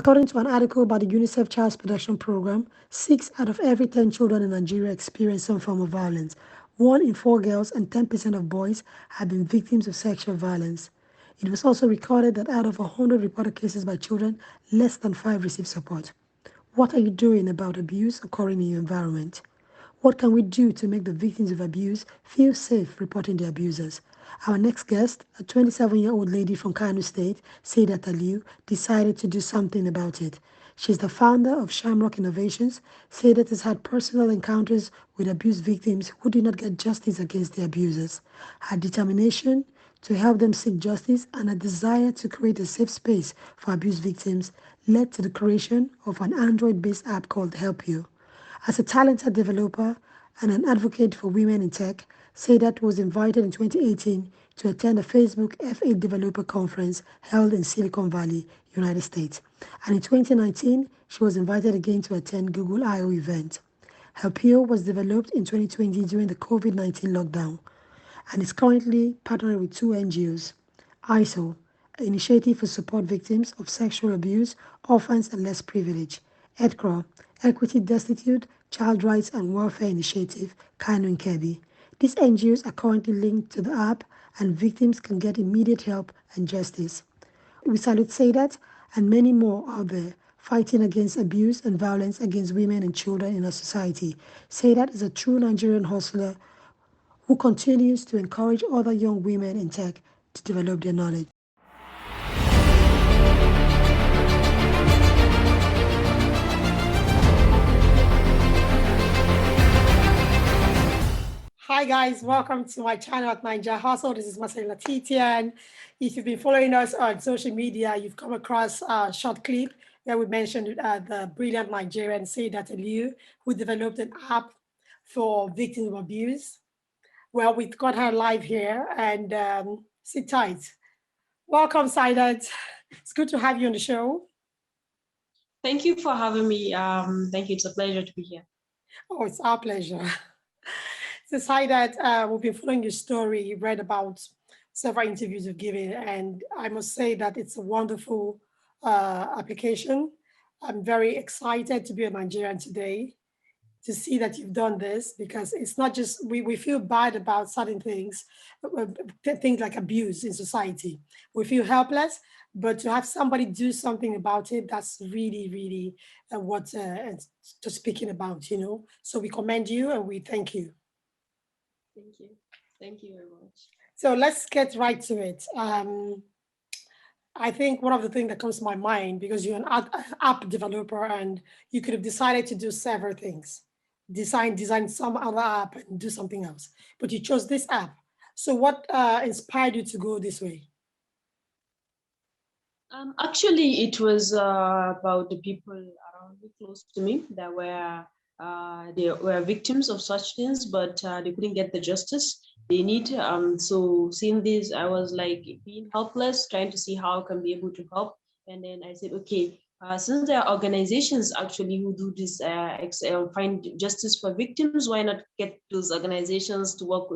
According to an article by the UNICEF Child Protection Program, 6 out of every 10 children in Nigeria experience some form of violence. 1 in 4 girls and 10% of boys have been victims of sexual violence. It was also recorded that out of 100 reported cases by children, less than 5 receive support. What are you doing about abuse occurring in your environment? What can we do to make the victims of abuse feel safe reporting their abusers? Our next guest, a 27-year-old lady from Kano State, Saadat Aliyu, decided to do something about it. She's the founder of Shamrock Innovations. Saadat has had personal encounters with abuse victims who did not get justice against their abusers. Her determination to help them seek justice and a desire to create a safe space for abuse victims led to the creation of an Android-based app called Help You. As a talented developer and an advocate for women in tech, Saadat was invited in 2018 to attend a Facebook F8 developer conference held in Silicon Valley, United States. And in 2019, she was invited again to attend Google I/O event. Helpio was developed in 2020 during the COVID-19 lockdown and is currently partnering with 2 NGOs, ISO, an initiative for support victims of sexual abuse, orphans and less privileged, EDCRA, Equity Destitute, Child Rights and Welfare Initiative, Kano and Kebbi. These NGOs are currently linked to the app and victims can get immediate help and justice. We salute Saadat and many more out there fighting against abuse and violence against women and children in our society. Saadat is a true Nigerian hustler who continues to encourage other young women in tech to develop their knowledge. Hi guys, welcome to my channel at Ninja Hustle. This is Marcela Titian. If you've been following us on social media, you've come across a short clip where we mentioned the brilliant Nigerian Saadat Aliyu, who developed an app for victims of abuse. Well, we've got her live here and sit tight. Welcome, Saadat. It's good to have you on the show. Thank you for having me. Thank you. It's a pleasure to be here. Oh, it's our pleasure. So, Saadat, we've been following your story. You read about several interviews you've given, and I must say that it's a wonderful application. I'm very excited to be a Nigerian today to see that you've done this, because it's not just, we feel bad about certain things, things like abuse in society. We feel helpless, but to have somebody do something about it, that's really, really what to speaking about, you know. So we commend you and we thank you. Thank you. Thank you very much. So let's get right to it. I think one of the things that comes to my mind, because you're an app developer and you could have decided to do several things, design some other app and do something else, but you chose this app. So what inspired you to go this way? Actually, it was about the people around me, close to me, that they were victims of such things, but they couldn't get the justice they need. So seeing this, I was like being helpless, trying to see how I can be able to help. And then I said, okay, since there are organizations actually who do this, find justice for victims, why not get those organizations to work,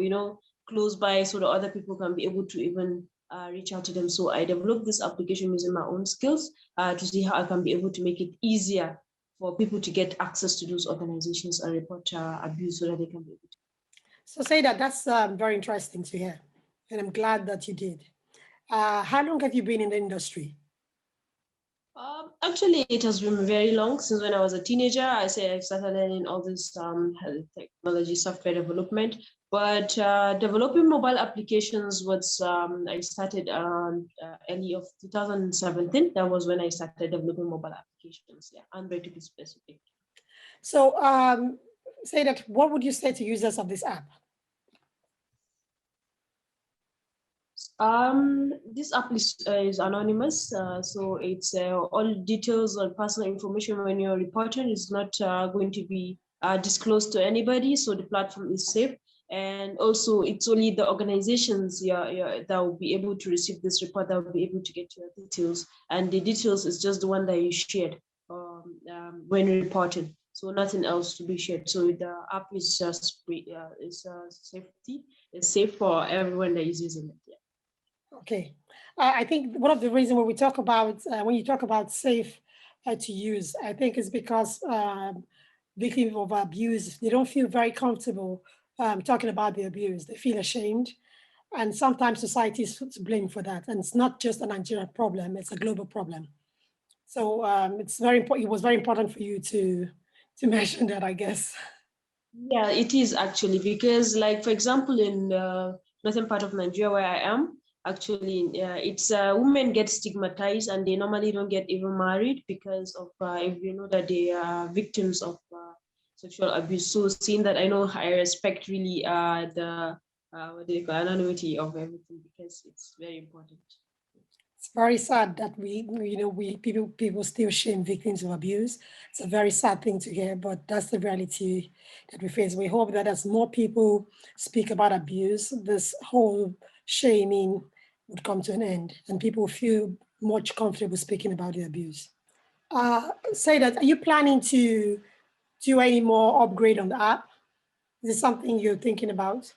close by, so that other people can be able to even reach out to them. So I developed this application using my own skills to see how I can be able to make it easier for people to get access to those organizations and report abuse so that they can be able to. So that's very interesting to hear. And I'm glad that you did. How long have you been in the industry? Actually, it has been very long. Since when I was a teenager, I started learning all this technology, software development. But developing mobile applications was, I started early of 2017. That was when I started developing mobile applications. Yeah, Android to be specific. So Saadat, what would you say to users of this app? This app is anonymous, so it's all details or personal information when you're reporting is not going to be disclosed to anybody, so the platform is safe. And also, it's only the organizations that will be able to receive this report that will be able to get your details, and the details is just the one that you shared when reported. So nothing else to be shared. So the app is just safety. It's safe for everyone that is using it. Yeah. Okay, I think one of the reasons when you talk about safe to use. I think it's because victims of abuse, they don't feel very comfortable talking about the abuse. They feel ashamed. And sometimes society is to blame for that. And it's not just a Nigerian problem, it's a global problem. So it's very important. It was very important for you to mention that, I guess. Yeah, it is actually because, like, for example, in the northern part of Nigeria where I am, actually, it's women get stigmatized and they normally don't get even married because of if you know that they are victims of sexual abuse. So, seeing that, I know I respect really the what do you call anonymity of everything because it's very important. It's very sad that we people still shame victims of abuse. It's a very sad thing to hear, but that's the reality that we face. We hope that as more people speak about abuse, this whole shaming would come to an end, and people feel much comfortable speaking about the abuse. Say that, are you planning to do any more upgrade on the app? Is this something you're thinking about?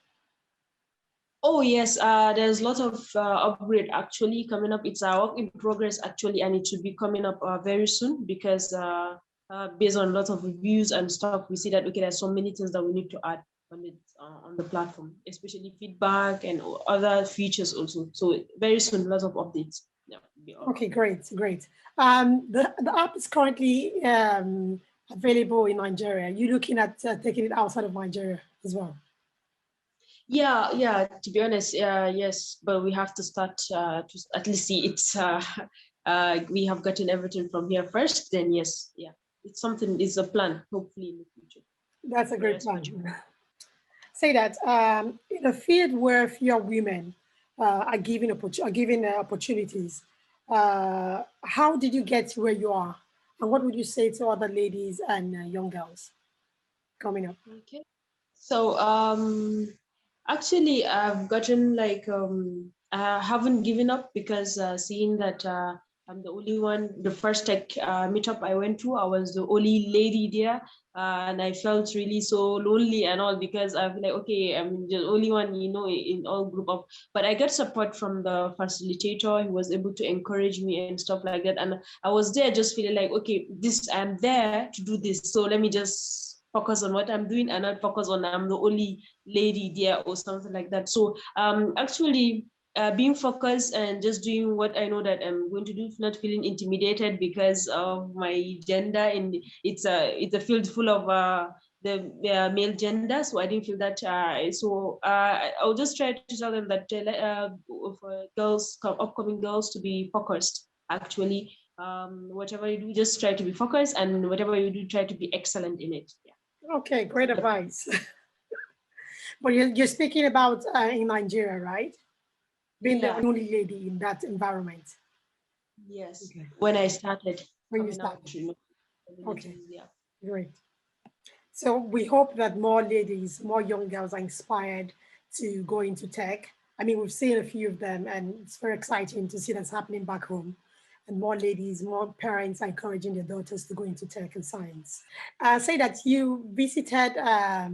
Oh yes, there's a lot of upgrade actually coming up. It's a work in progress actually, and it should be coming up very soon because based on a lot of reviews and stuff, we see that okay, there's so many things that we need to add on the platform, especially feedback and other features also. So very soon, lots of updates. Yeah, Okay, great, great. The app is currently available in Nigeria. You looking at taking it outside of Nigeria as well? yeah. To be honest, yes, but we have to start to at least see it's. We have gotten everything from here first. Then yes, yeah, it's something. It's a plan. Hopefully in the future. That's a great Nearest plan. future. Say that in a field where fewer women are given opportunities, how did you get to where you are? And what would you say to other ladies and young girls coming up? Okay. So actually I've gotten like I haven't given up because seeing that I'm the only one. The first tech meetup I went to, I was the only lady there, and I felt really so lonely and all because I feel like okay, I'm the only one, you know, in all group of. But I got support from the facilitator. He was able to encourage me and stuff like that, and I was there just feeling like okay, this I'm there to do this, so let me just focus on what I'm doing and not focus on I'm the only lady there or something like that. So actually being focused and just doing what I know that I'm going to do, not feeling intimidated because of my gender. And it's a field full of the male gender, so I didn't feel that. I'll just try to tell them that for girls, upcoming girls, to be focused. Actually, whatever you do, just try to be focused, and whatever you do, try to be excellent in it. Yeah. Okay, So great advice. But you're speaking about in Nigeria, right? Being the yeah, only lady in that environment. yes. Okay. When I started When you coming out, started. Okay, villages, yeah. great. So we hope that more ladies, more young girls are inspired to go into tech. I mean, we've seen a few of them, and it's very exciting to see that's happening back home. And more ladies, more parents are encouraging their daughters to go into tech and science. Say that you visited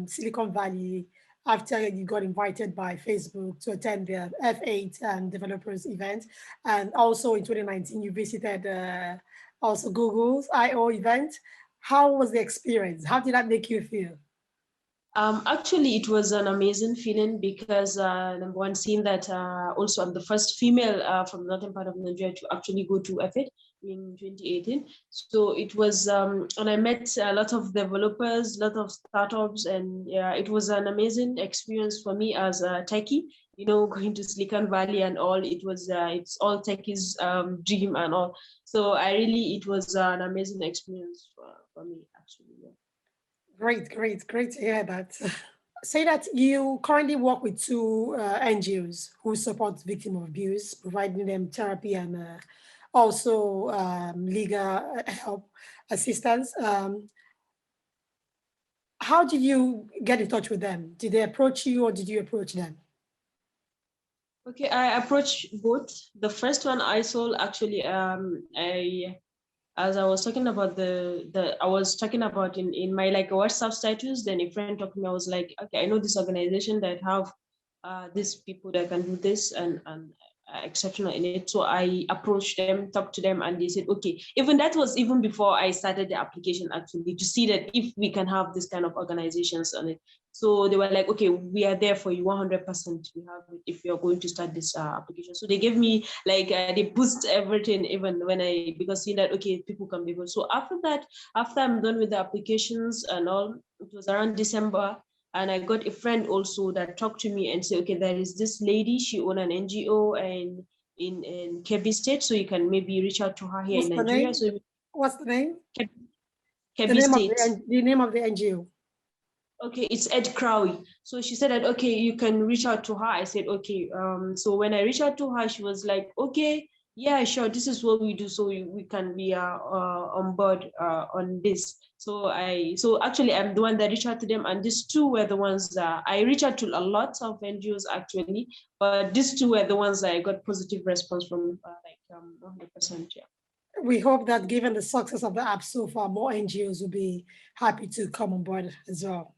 Silicon Valley after you got invited by Facebook to attend the F8 developers event. And also in 2019, you visited also Google's I/O event. How was the experience? How did that make you feel? Actually, it was an amazing feeling because number one, seeing that also I'm the first female from the northern part of Nigeria to actually go to F8 in 2018. So it was, and I met a lot of developers, a lot of startups, and yeah, it was an amazing experience for me as a techie. You know, going to Silicon Valley and all, it's all techie's dream and all. So it was an amazing experience for me actually. Yeah. Great, great, great to hear that. Say that you currently work with two NGOs who support victims of abuse, providing them therapy and also legal help assistance. How did you get in touch with them? Did they approach you or did you approach them? Okay, I approached both. The first one I saw actually, as I was talking about I was talking about in my like WhatsApp status. Then a friend talked to me. I was like, okay, I know this organization that have these people that can do this, and exceptional in it. So I approached them, talked to them, and they said, okay. Even that was even before I started the application, actually, to see that if we can have this kind of organizations on it. So they were like, okay, we are there for you 100%. We have it if you're going to start this application. So they gave me like, they boost everything, even when because seeing that, okay, people can be able. So after that, after I'm done with the applications and all, it was around December. And I got a friend also that talked to me and said, okay, there is this lady, she owns an NGO and in Kebbi State, so you can maybe reach out to her here What's in the Nigeria. name? So What's the name? The Kebbi name of State. the name of the NGO. Okay, it's Ed Crowley. So she said that, okay, you can reach out to her. I said, okay. So when I reached out to her, she was like, okay, yeah, sure, this is what we do. So we can be on board on this. So actually I'm the one that reached out to them. And these two were the ones that I reached out to a lot of NGOs actually, but these two were the ones that I got positive response from, 100%, yeah. We hope that given the success of the app so far, more NGOs will be happy to come on board as well.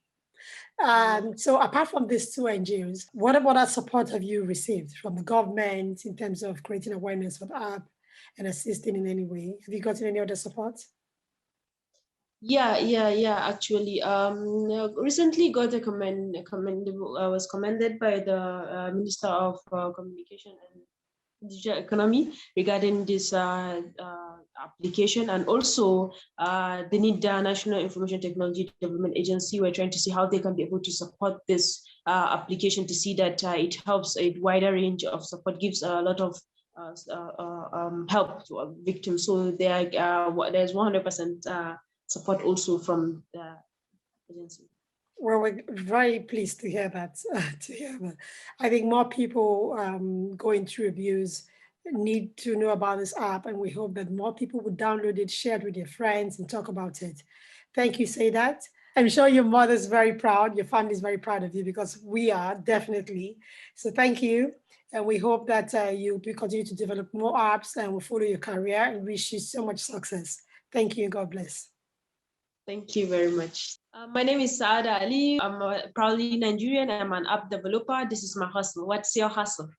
So apart from these two NGOs, what other support have you received from the government in terms of creating awareness for the app and assisting in any way? Have you gotten any other support? Yeah. Actually, recently got I was commended by the Minister of Communication and Digital Economy regarding this application, and also the NIDA, National Information Technology Development Agency. We're trying to see how they can be able to support this application, to see that it helps a wider range of support, gives a lot of help to victims. So there's 100% support also from the agency. Well, we're very pleased to hear that. I think more people going through abuse need to know about this app, and we hope that more people would download it, share it with their friends, and talk about it. Thank you, Saadat. I'm sure your mother's very proud, your family is very proud of you, because we are definitely. So thank you. And we hope that you will continue to develop more apps and will follow your career, and wish you so much success. Thank you. God bless. Thank you very much. My name is Saadat Aliyu. I'm proudly Nigerian. I'm an app developer. This is my hustle. What's your hustle?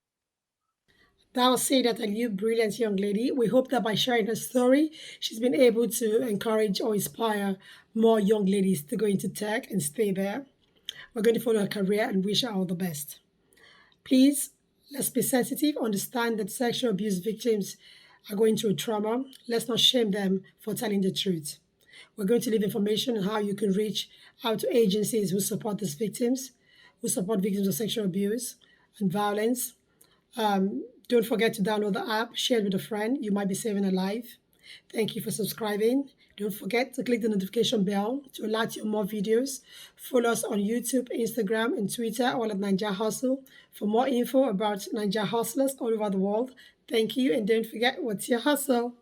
That was Saadat Aliyu, brilliant young lady. We hope that by sharing her story, she's been able to encourage or inspire more young ladies to go into tech and stay there. We're going to follow her career and wish her all the best. Please, let's be sensitive, understand that sexual abuse victims are going through trauma. Let's not shame them for telling the truth. We're going to leave information on how you can reach out to agencies who support these victims, who support victims of sexual abuse and violence. Don't forget to download the app, share it with a friend. You might be saving a life. Thank you for subscribing. Don't forget to click the notification bell to alert you on more videos. Follow us on YouTube, Instagram, and Twitter, all at Ninja Hustle. For more info about Ninja Hustlers all over the world, thank you. And don't forget, what's your hustle?